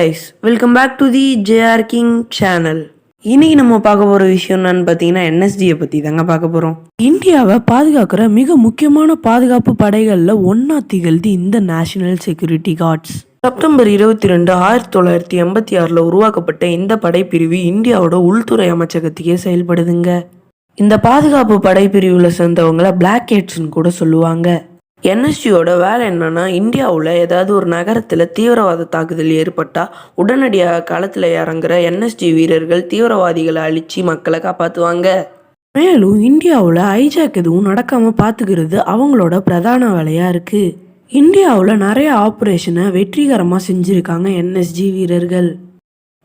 Guys welcome back to the JR King channel. இன்னைக்கு நம்ம பார்க்க போகிற விஷயம் என்னன்னு பார்த்தீங்கன்னா என்எஸ்டியை பற்றி தாங்க பார்க்க போகிறோம். இந்தியாவை பாதுகாக்கிற மிக முக்கியமான பாதுகாப்பு படைகளில் ஒன்றா திகழ்ந்து இந்த நேஷனல் செக்யூரிட்டி கார்ட்ஸ். செப்டம்பர் 22, 1986 உருவாக்கப்பட்ட இந்த படைப்பிரிவு இந்தியாவோட உள்துறை அமைச்சகத்துக்கே செயல்படுதுங்க. இந்த பாதுகாப்பு படைப்பிரிவில் சேர்ந்தவங்கள பிளாக் ஹெட்ஸ்ன்னு கூட சொல்லுவாங்க. என்எஸ்ஜியோட வேலை என்னன்னா, இந்தியாவில் ஏதாவது ஒரு நகரத்தில் தீவிரவாத தாக்குதல் ஏற்பட்டால் உடனடியாக களத்தில் இறங்குற என்எஸ்ஜி வீரர்கள் தீவிரவாதிகளை அழித்து மக்களை காப்பாற்றுவாங்க. மேலும் இந்தியாவில் ஹைஜாக் எதுவும் நடக்காமல் பார்த்துக்கிறது அவங்களோட பிரதான வேலையாக இருக்குது. இந்தியாவில் நிறைய ஆப்ரேஷனை வெற்றிகரமாக செஞ்சுருக்காங்க என்எஸ்ஜி வீரர்கள்.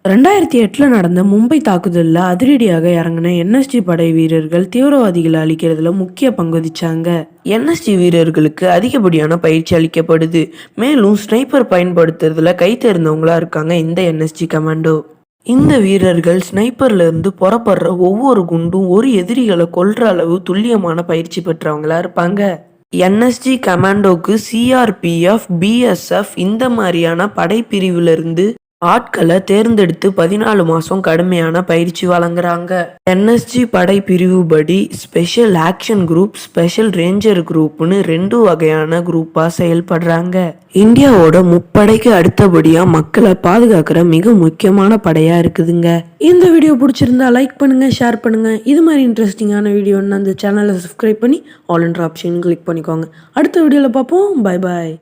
2008 நடந்த மும்பை தாக்குதலில் அதிரடியாக இறங்கின என்எஸ்ஜி படை வீரர்கள் தீவிரவாதிகளை அழிக்கிறதுல முக்கிய பங்கு வகிச்சாங்க. என்எஸ்ஜி வீரர்களுக்கு அதிகப்படியான பயிற்சி அளிக்கப்படுது. மேலும் ஸ்னைப்பர் பயன்படுத்துறதுல கை தேர்ந்தவங்களா இருக்காங்க இந்த என்எஸ்ஜி கமாண்டோ. இந்த வீரர்கள் ஸ்னைப்பர்ல இருந்து புறப்படுற ஒவ்வொரு குண்டும் ஒரு எதிரிகளை கொல்ற அளவு துல்லியமான பயிற்சி பெற்றவங்களா இருப்பாங்க. என்எஸ்ஜி கமாண்டோக்கு சிஆர்பிஎஃப், பிஎஸ்எஃப் இந்த மாதிரியான படைப்பிரிவுல இருந்து ஆட்களை தேர்ந்தெடுத்து 14 மாதம் கடுமையான பயிற்சி வழங்குறாங்க. என்எஸ்ஜி படை பிரிவு படி special action group, special ranger குரூப்னு 2 வகையான குரூப்பாக செயல்படுறாங்க. இந்தியாவோட முப்படைக்கு அடுத்தபடியாக மக்களை பாதுகாக்கிற மிக முக்கியமான படையாக இருக்குதுங்க. இந்த வீடியோ பிடிச்சிருந்தா லைக் பண்ணுங்க, ஷேர் பண்ணுங்க. இது மாதிரி இன்ட்ரெஸ்டிங்கான வீடியோன்னு அந்த சேனலை சப்ஸ்கிரைப் பண்ணி ஆல் என்ற ஆப்ஷன் கிளிக் பண்ணிக்கோங்க. அடுத்த வீடியோவில் பார்ப்போம். Bye bye.